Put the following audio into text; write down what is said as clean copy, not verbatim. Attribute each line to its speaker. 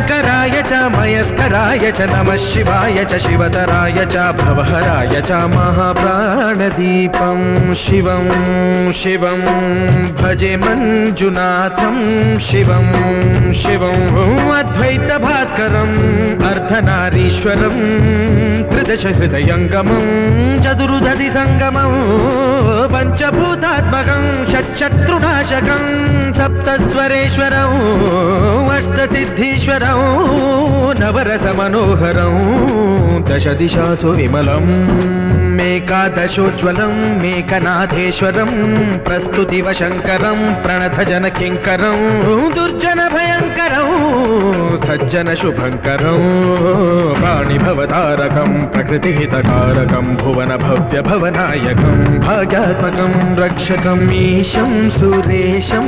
Speaker 1: शङ्कराय च मयस्कराय च नमः शिवाय च शिवतराय च भवहराय च महाप्राणदीपं शिवं शिवं भजे मञ्जुनाथं शिवं शिवं अद्वैतभास्करम् अर्धनारीश्वरं त्रिदशहृदयङ्गमं चतुर्दधिसङ्गमं पञ्चभूतात्मकं षट्शत्रुनाशकं सप्तस्वरेश्वरं अष्टसिद्धीश्वरं नवरसमनोहरं दशदिशासु विमलम् मेकादशोज्ज्वलं मेकनाथेश्वरं प्रस्तुतिवशङ्करं प्रणतजनकिङ्करं दुर्जनभयङ्करं सज्जनशुभङ्करं प्राणिभवतारकं प्रकृतिहितकारकं भुवनभव्यभवनायकं भाग्यात्मकं रक्षकम् ईशं सुरेशं